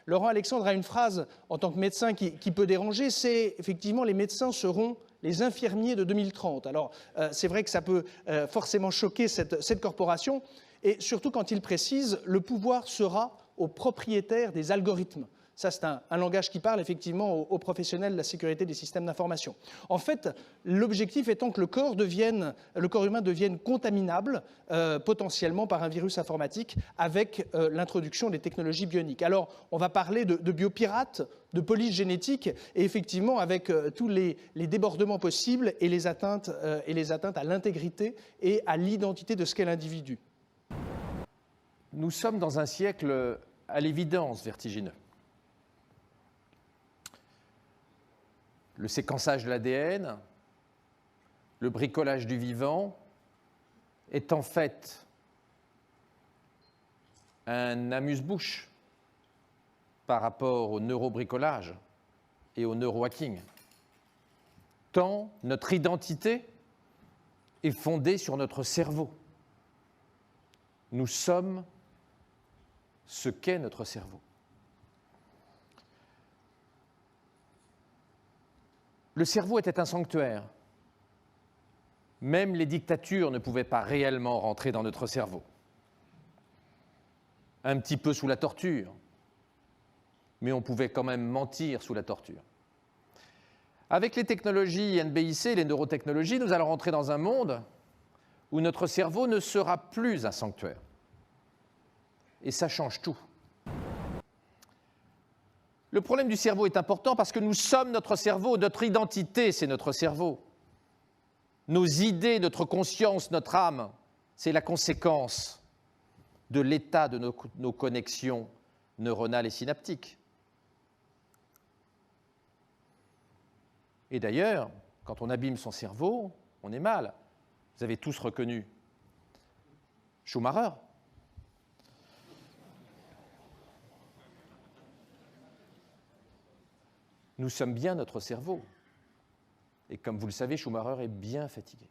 Laurent Alexandre a une phrase en tant que médecin qui peut déranger, c'est effectivement les médecins seront les infirmiers de 2030. Alors c'est vrai que ça peut forcément choquer cette corporation, et surtout quand il précise le pouvoir sera aux propriétaires des algorithmes. Ça, c'est un langage qui parle effectivement aux professionnels de la sécurité des systèmes d'information. En fait, l'objectif étant que le corps humain devienne contaminable potentiellement par un virus informatique avec l'introduction des technologies bioniques. Alors, on va parler de biopirates, de police génétique, et effectivement avec tous les débordements possibles et les atteintes à l'intégrité et à l'identité de ce qu'est l'individu. Nous sommes dans un siècle à l'évidence vertigineux. Le séquençage de l'ADN, le bricolage du vivant est en fait un amuse-bouche par rapport au neurobricolage et au neurohacking. Tant notre identité est fondée sur notre cerveau. Nous sommes ce qu'est notre cerveau. Le cerveau était un sanctuaire. Même les dictatures ne pouvaient pas réellement rentrer dans notre cerveau. Un petit peu sous la torture, mais on pouvait quand même mentir sous la torture. Avec les technologies NBIC, les neurotechnologies, nous allons rentrer dans un monde où notre cerveau ne sera plus un sanctuaire. Et ça change tout. Le problème du cerveau est important parce que nous sommes notre cerveau, notre identité, c'est notre cerveau. Nos idées, notre conscience, notre âme, c'est la conséquence de l'état de nos connexions neuronales et synaptiques. Et d'ailleurs, quand on abîme son cerveau, on est mal. Vous avez tous reconnu Schumacher. Nous sommes bien notre cerveau. Et comme vous le savez, Schumacher est bien fatigué.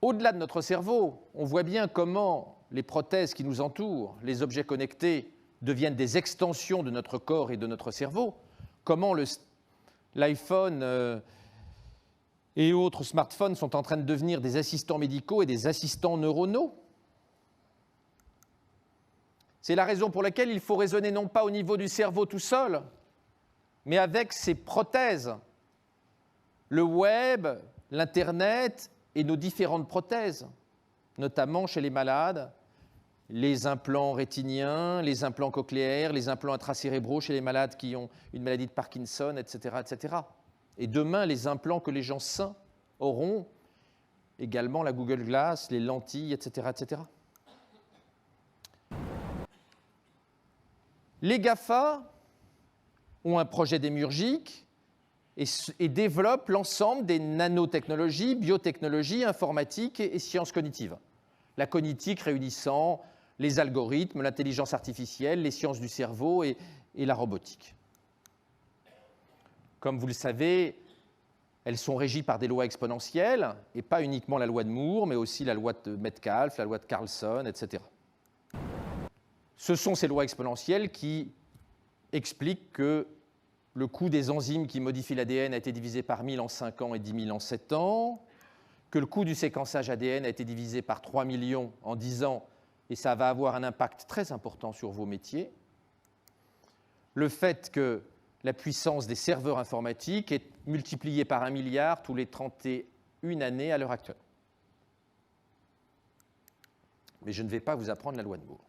Au-delà de notre cerveau, on voit bien comment les prothèses qui nous entourent, les objets connectés, deviennent des extensions de notre corps et de notre cerveau. Comment l'iPhone et autres smartphones sont en train de devenir des assistants médicaux et des assistants neuronaux. C'est la raison pour laquelle il faut raisonner non pas au niveau du cerveau tout seul, mais avec ces prothèses, le web, l'Internet et nos différentes prothèses, notamment chez les malades, les implants rétiniens, les implants cochléaires, les implants intracérébraux chez les malades qui ont une maladie de Parkinson, etc., etc. Et demain, les implants que les gens sains auront, également la Google Glass, les lentilles, etc., etc. Les GAFA ont un projet démiurgique et développent l'ensemble des nanotechnologies, biotechnologies, informatiques et sciences cognitives. La cognitique réunissant les algorithmes, l'intelligence artificielle, les sciences du cerveau et la robotique. Comme vous le savez, elles sont régies par des lois exponentielles, et pas uniquement la loi de Moore, mais aussi la loi de Metcalfe, la loi de Carlson, etc. Ce sont ces lois exponentielles qui expliquent que le coût des enzymes qui modifient l'ADN a été divisé par 1000 en 5 ans et 10 000 en 7 ans, que le coût du séquençage ADN a été divisé par 3 millions en 10 ans, et ça va avoir un impact très important sur vos métiers. Le fait que la puissance des serveurs informatiques est multipliée par 1 milliard tous les 31 années à l'heure actuelle. Mais je ne vais pas vous apprendre la loi de Moore.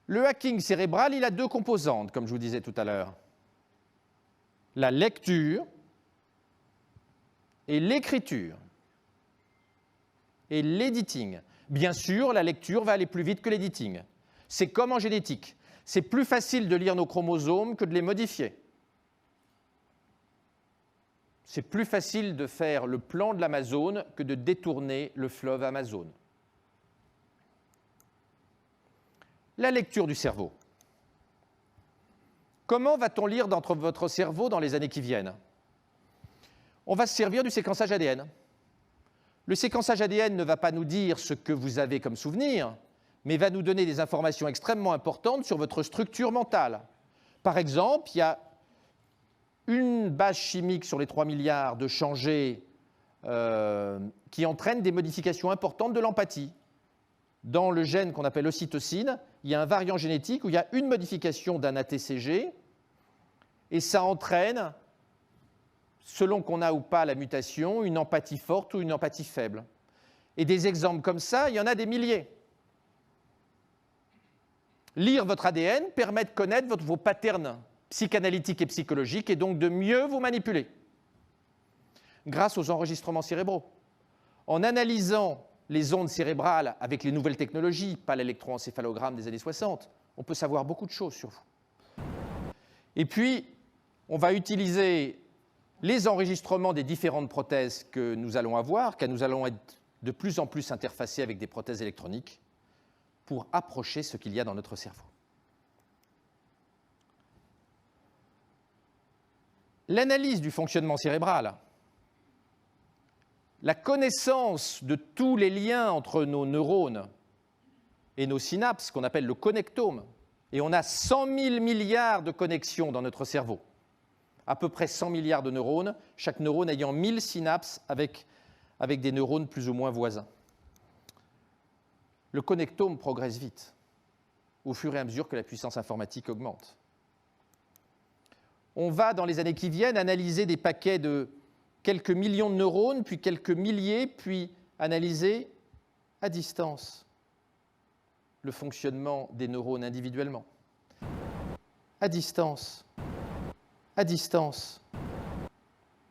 Le hacking cérébral, il a deux composantes, comme je vous disais tout à l'heure. La lecture et l'écriture et l'editing. Bien sûr, la lecture va aller plus vite que l'editing. C'est comme en génétique. C'est plus facile de lire nos chromosomes que de les modifier. C'est plus facile de faire le plan de l'Amazone que de détourner le fleuve Amazone. La lecture du cerveau. Comment va-t-on lire dans votre cerveau dans les années qui viennent? On va se servir du séquençage ADN. Le séquençage ADN ne va pas nous dire ce que vous avez comme souvenir, mais va nous donner des informations extrêmement importantes sur votre structure mentale. Par exemple, il y a une base chimique sur les 3 milliards de changés qui entraîne des modifications importantes de l'empathie. Dans le gène qu'on appelle l'ocytocine, il y a un variant génétique où il y a une modification d'un ATCG et ça entraîne, selon qu'on a ou pas la mutation, une empathie forte ou une empathie faible. Et des exemples comme ça, il y en a des milliers. Lire votre ADN permet de connaître vos patterns psychanalytiques et psychologiques et donc de mieux vous manipuler grâce aux enregistrements cérébraux. En analysant les ondes cérébrales avec les nouvelles technologies, pas l'électroencéphalogramme des années 60, on peut savoir beaucoup de choses sur vous. Et puis, on va utiliser les enregistrements des différentes prothèses que nous allons avoir, car nous allons être de plus en plus interfacés avec des prothèses électroniques pour approcher ce qu'il y a dans notre cerveau. L'analyse du fonctionnement cérébral, la connaissance de tous les liens entre nos neurones et nos synapses, qu'on appelle le connectome, et on a 100 000 milliards de connexions dans notre cerveau, à peu près 100 milliards de neurones, chaque neurone ayant 1000 synapses avec des neurones plus ou moins voisins. Le connectome progresse vite, au fur et à mesure que la puissance informatique augmente. On va, dans les années qui viennent, analyser des paquets de quelques millions de neurones, puis quelques milliers, puis analyser à distance le fonctionnement des neurones individuellement. À distance,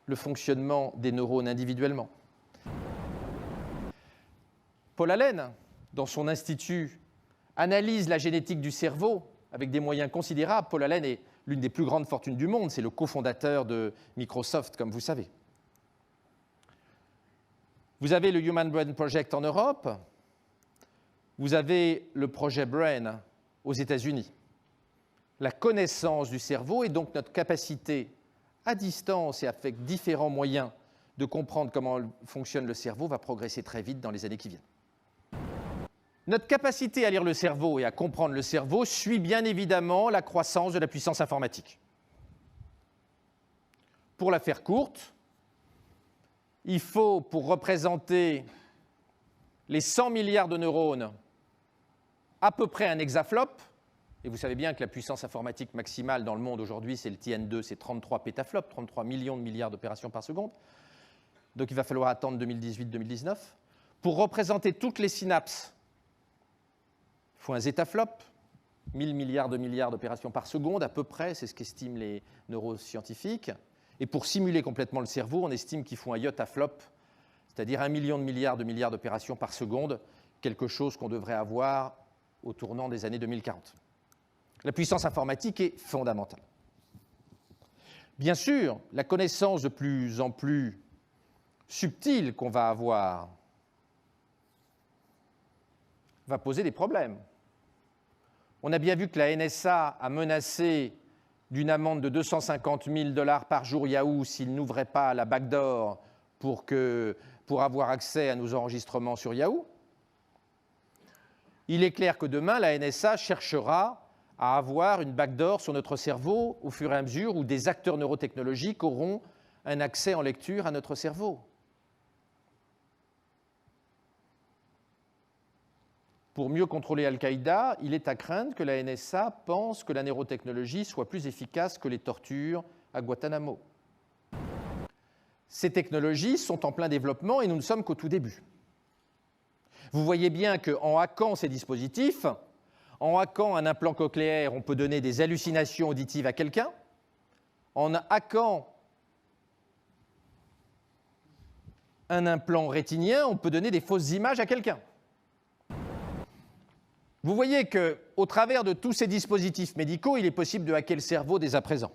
le fonctionnement des neurones individuellement. Paul Allen, dans son institut, analyse la génétique du cerveau avec des moyens considérables. Paul Allen est l'une des plus grandes fortunes du monde, c'est le cofondateur de Microsoft, comme vous savez. Vous avez le Human Brain Project en Europe, vous avez le projet Brain aux États-Unis. La connaissance du cerveau et donc notre capacité à distance et avec différents moyens de comprendre comment fonctionne le cerveau va progresser très vite dans les années qui viennent. Notre capacité à lire le cerveau et à comprendre le cerveau suit bien évidemment la croissance de la puissance informatique. Pour la faire courte, il faut, pour représenter les 100 milliards de neurones, à peu près un hexaflop, et vous savez bien que la puissance informatique maximale dans le monde aujourd'hui, c'est le TN2, c'est 33 pétaflops, 33 millions de milliards d'opérations par seconde. Donc il va falloir attendre 2018-2019. Pour représenter toutes les synapses, il faut un zetaflop, 1000 milliards d'opérations par seconde, à peu près, c'est ce qu'estiment les neuroscientifiques. Et pour simuler complètement le cerveau, on estime qu'il faut un iotaflop, c'est-à-dire 1 million de milliards d'opérations par seconde, quelque chose qu'on devrait avoir au tournant des années 2040. La puissance informatique est fondamentale. Bien sûr, la connaissance de plus en plus subtile qu'on va avoir va poser des problèmes. On a bien vu que la NSA a menacé d'une amende de 250 000 $ par jour Yahoo s'il n'ouvrait pas la backdoor pour avoir accès à nos enregistrements sur Yahoo. Il est clair que demain, la NSA cherchera à avoir une backdoor sur notre cerveau au fur et à mesure où des acteurs neurotechnologiques auront un accès en lecture à notre cerveau. Pour mieux contrôler Al-Qaïda, il est à craindre que la NSA pense que la neurotechnologie soit plus efficace que les tortures à Guantanamo. Ces technologies sont en plein développement et nous ne sommes qu'au tout début. Vous voyez bien qu'en hackant ces dispositifs, en hackant un implant cochléaire, on peut donner des hallucinations auditives à quelqu'un. En hackant un implant rétinien, on peut donner des fausses images à quelqu'un. Vous voyez qu'au travers de tous ces dispositifs médicaux, il est possible de hacker le cerveau dès à présent.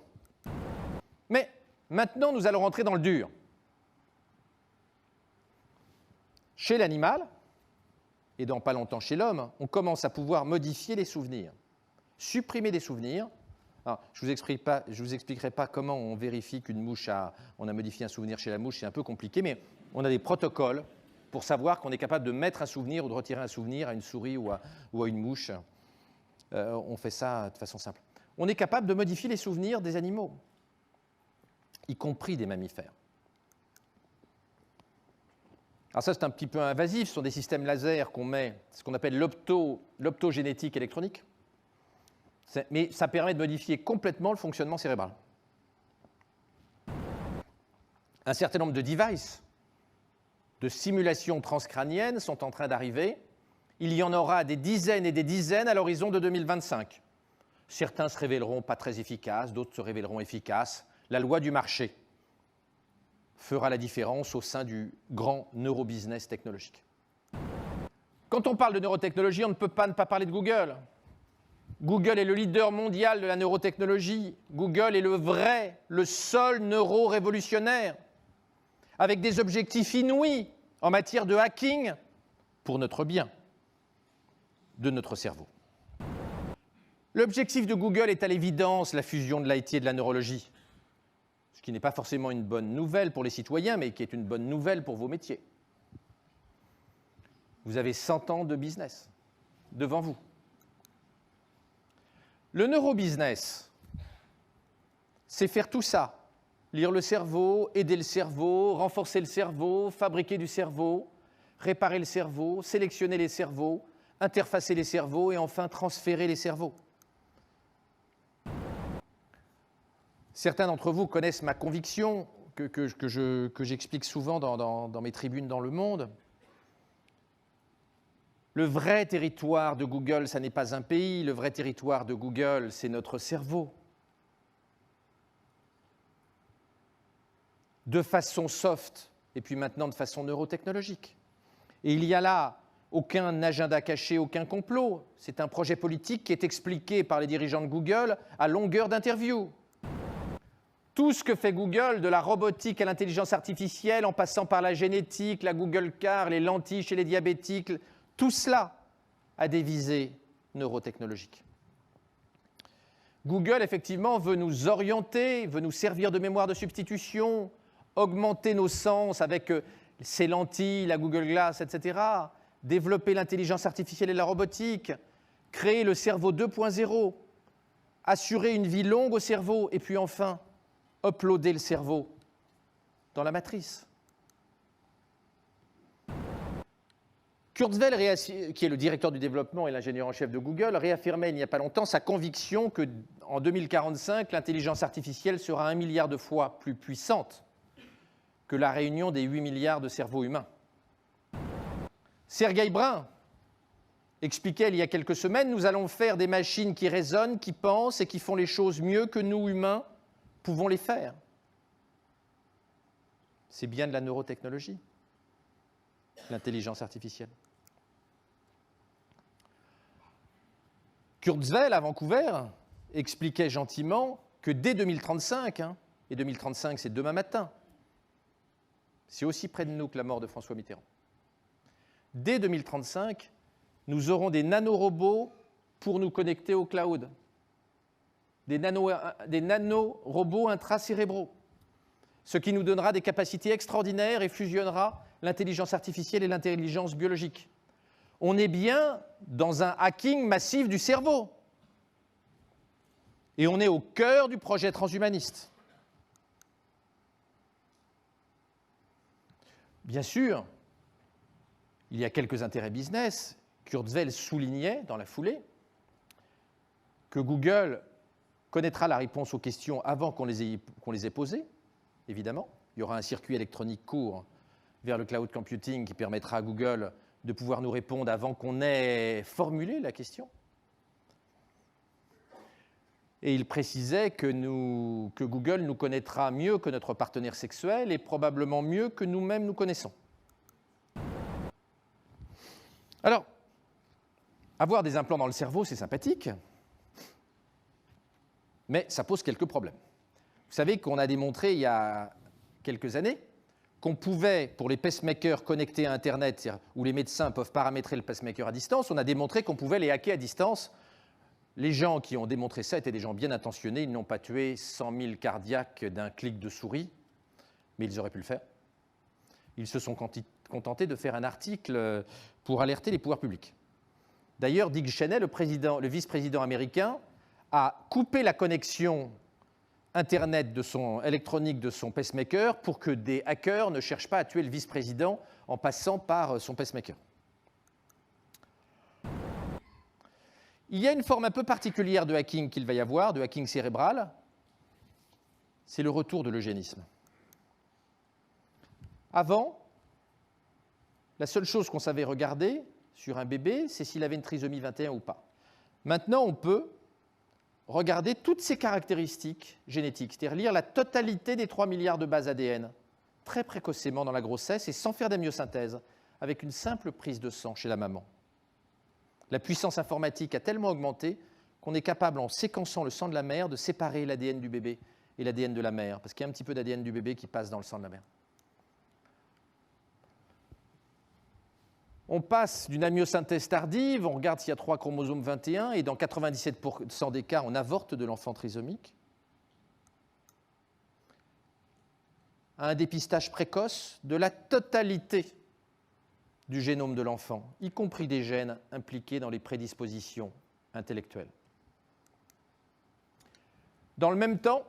Mais maintenant, nous allons rentrer dans le dur. Chez l'animal, et dans pas longtemps chez l'homme, on commence à pouvoir modifier les souvenirs, supprimer des souvenirs. Alors, je ne vous expliquerai pas comment on vérifie qu'une mouche on a modifié un souvenir chez la mouche, c'est un peu compliqué, mais on a des protocoles pour savoir qu'on est capable de mettre un souvenir ou de retirer un souvenir à une souris ou à une mouche. On fait ça de façon simple. On est capable de modifier les souvenirs des animaux, y compris des mammifères. Alors ça, c'est un petit peu invasif, ce sont des systèmes laser qu'on met, ce qu'on appelle l'optogénétique électronique, mais ça permet de modifier complètement le fonctionnement cérébral. Un certain nombre de devices, de simulations transcrâniennes sont en train d'arriver. Il y en aura des dizaines et des dizaines à l'horizon de 2025. Certains se révéleront pas très efficaces, d'autres se révéleront efficaces. La loi du marché fera la différence au sein du grand neurobusiness technologique. Quand on parle de neurotechnologie, on ne peut pas ne pas parler de Google. Google est le leader mondial de la neurotechnologie. Google est le seul neurorévolutionnaire, avec des objectifs inouïs en matière de hacking pour notre bien, de notre cerveau. L'objectif de Google est à l'évidence la fusion de l'IT et de la neurologie, ce qui n'est pas forcément une bonne nouvelle pour les citoyens, mais qui est une bonne nouvelle pour vos métiers. Vous avez 100 ans de business devant vous. Le neurobusiness, c'est faire tout ça. Lire le cerveau, aider le cerveau, renforcer le cerveau, fabriquer du cerveau, réparer le cerveau, sélectionner les cerveaux, interfacer les cerveaux et enfin transférer les cerveaux. Certains d'entre vous connaissent ma conviction que j'explique souvent dans mes tribunes dans le monde. Le vrai territoire de Google, ça n'est pas un pays. Le vrai territoire de Google, c'est notre cerveau. De façon soft, et puis maintenant de façon neurotechnologique. Et il y a là aucun agenda caché, aucun complot. C'est un projet politique qui est expliqué par les dirigeants de Google à longueur d'interview. Tout ce que fait Google, de la robotique à l'intelligence artificielle, en passant par la génétique, la Google Car, les lentilles chez les diabétiques, tout cela a des visées neurotechnologiques. Google, effectivement, veut nous orienter, veut nous servir de mémoire de substitution, augmenter nos sens avec ses lentilles, la Google Glass, etc., développer l'intelligence artificielle et la robotique, créer le cerveau 2.0, assurer une vie longue au cerveau, et puis enfin, uploader le cerveau dans la matrice. Kurzweil, qui est le directeur du développement et l'ingénieur en chef de Google, réaffirmait il n'y a pas longtemps sa conviction qu'en 2045, l'intelligence artificielle sera 1 milliard de fois plus puissante que la réunion des 8 milliards de cerveaux humains. Sergey Brin expliquait il y a quelques semaines, nous allons faire des machines qui raisonnent, qui pensent et qui font les choses mieux que nous, humains, pouvons les faire. C'est bien de la neurotechnologie, l'intelligence artificielle. Kurzweil, à Vancouver, expliquait gentiment que dès 2035, et 2035 c'est demain matin, c'est aussi près de nous que la mort de François Mitterrand, dès 2035, nous aurons des nanorobots pour nous connecter au cloud. Des nanorobots intracérébraux, ce qui nous donnera des capacités extraordinaires et fusionnera l'intelligence artificielle et l'intelligence biologique. On est bien dans un hacking massif du cerveau. Et on est au cœur du projet transhumaniste. Bien sûr, il y a quelques intérêts business. Kurzweil soulignait dans la foulée que Google connaîtra la réponse aux questions avant qu'on les ait posées, évidemment. Il y aura un circuit électronique court vers le cloud computing qui permettra à Google de pouvoir nous répondre avant qu'on ait formulé la question. Et il précisait que Google nous connaîtra mieux que notre partenaire sexuel et probablement mieux que nous-mêmes nous connaissons. Alors, avoir des implants dans le cerveau, c'est sympathique, mais ça pose quelques problèmes. Vous savez qu'on a démontré il y a quelques années qu'on pouvait, pour les pacemakers connectés à Internet, où les médecins peuvent paramétrer le pacemaker à distance, on a démontré qu'on pouvait les hacker à distance. Les gens qui ont démontré ça étaient des gens bien intentionnés, ils n'ont pas tué 100 000 cardiaques d'un clic de souris, mais ils auraient pu le faire. Ils se sont contenté de faire un article pour alerter les pouvoirs publics. D'ailleurs, Dick Cheney, le vice-président américain, a coupé la connexion Internet électronique de son pacemaker pour que des hackers ne cherchent pas à tuer le vice-président en passant par son pacemaker. Il y a une forme un peu particulière de hacking qu'il va y avoir, de hacking cérébral, c'est le retour de l'eugénisme. Avant, la seule chose qu'on savait regarder sur un bébé, c'est s'il avait une trisomie 21 ou pas. Maintenant, on peut regarder toutes ses caractéristiques génétiques, c'est-à-dire lire la totalité des 3 milliards de bases ADN, très précocement dans la grossesse et sans faire d'amniosynthèse, avec une simple prise de sang chez la maman. La puissance informatique a tellement augmenté qu'on est capable, en séquençant le sang de la mère, de séparer l'ADN du bébé et l'ADN de la mère, parce qu'il y a un petit peu d'ADN du bébé qui passe dans le sang de la mère. On passe d'une amniosynthèse tardive, on regarde s'il y a 3 chromosomes 21, et dans 97% des cas, on avorte de l'enfant trisomique, à un dépistage précoce de la totalité du génome de l'enfant, y compris des gènes impliqués dans les prédispositions intellectuelles. Dans le même temps,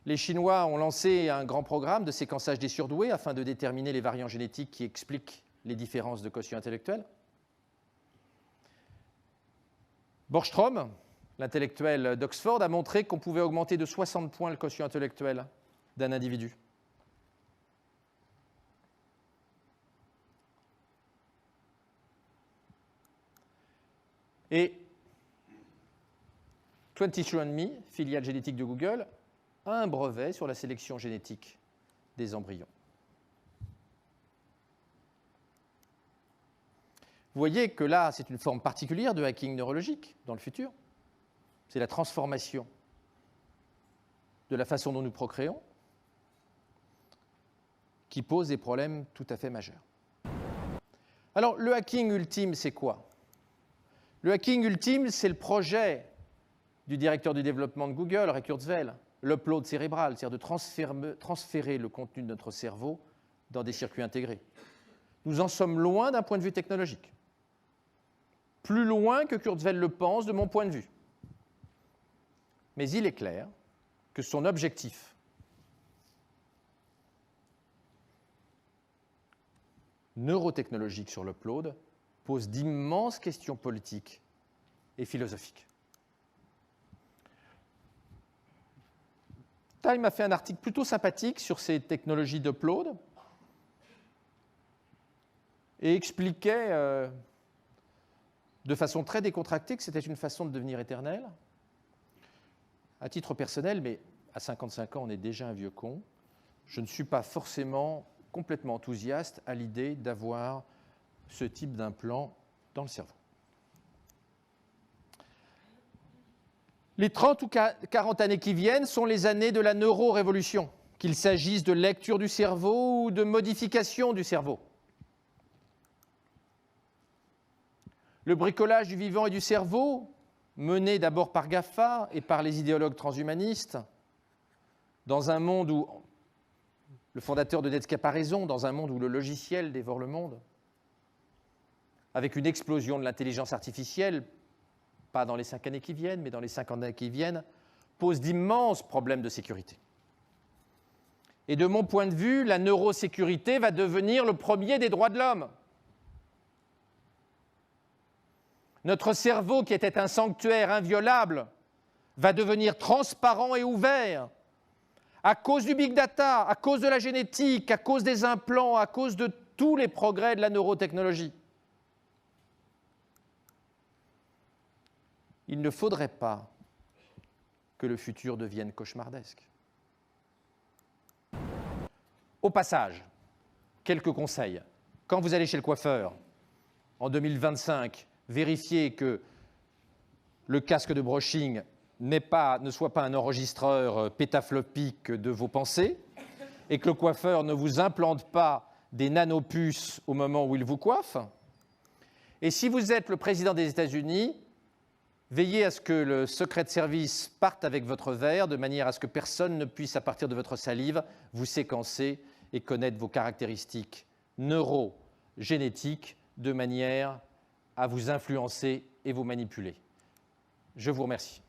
les Chinois ont lancé un grand programme de séquençage des surdoués afin de déterminer les variants génétiques qui expliquent les différences de quotient intellectuel. Borgström, l'intellectuel d'Oxford, a montré qu'on pouvait augmenter de 60 points le quotient intellectuel d'un individu. Et 23andMe, filiale génétique de Google, a un brevet sur la sélection génétique des embryons. Vous voyez que là, c'est une forme particulière de hacking neurologique dans le futur. C'est la transformation de la façon dont nous procréons qui pose des problèmes tout à fait majeurs. Alors, le hacking ultime, c'est quoi? Le hacking ultime, c'est le projet du directeur du développement de Google, Ray Kurzweil, l'upload cérébral, c'est-à-dire de transférer le contenu de notre cerveau dans des circuits intégrés. Nous en sommes loin d'un point de vue technologique. Plus loin que Kurzweil le pense de mon point de vue. Mais il est clair que son objectif neurotechnologique sur l'upload pose d'immenses questions politiques et philosophiques. Time a fait un article plutôt sympathique sur ces technologies d'upload et expliquait de façon très décontractée que c'était une façon de devenir éternel. À titre personnel, mais à 55 ans, on est déjà un vieux con, je ne suis pas forcément complètement enthousiaste à l'idée d'avoir ce type d'implant dans le cerveau. Les 30 ou 40 années qui viennent sont les années de la neurorévolution, qu'il s'agisse de lecture du cerveau ou de modification du cerveau. Le bricolage du vivant et du cerveau, mené d'abord par GAFA et par les idéologues transhumanistes, dans un monde où, le fondateur de Netscape a raison, dans un monde où le logiciel dévore le monde, avec une explosion de l'intelligence artificielle, pas dans les 5 années qui viennent, mais dans les 50 années qui viennent, pose d'immenses problèmes de sécurité. Et de mon point de vue, la neurosécurité va devenir le premier des droits de l'homme. Notre cerveau, qui était un sanctuaire inviolable, va devenir transparent et ouvert à cause du big data, à cause de la génétique, à cause des implants, à cause de tous les progrès de la neurotechnologie. Il ne faudrait pas que le futur devienne cauchemardesque. Au passage, quelques conseils. Quand vous allez chez le coiffeur, en 2025, vérifiez que le casque de brushing ne soit pas un enregistreur pétaflopique de vos pensées et que le coiffeur ne vous implante pas des nanopuces au moment où il vous coiffe. Et si vous êtes le président des États-Unis, veillez à ce que le secret de service parte avec votre verre de manière à ce que personne ne puisse, à partir de votre salive, vous séquencer et connaître vos caractéristiques neurogénétique de manière à vous influencer et vous manipuler. Je vous remercie.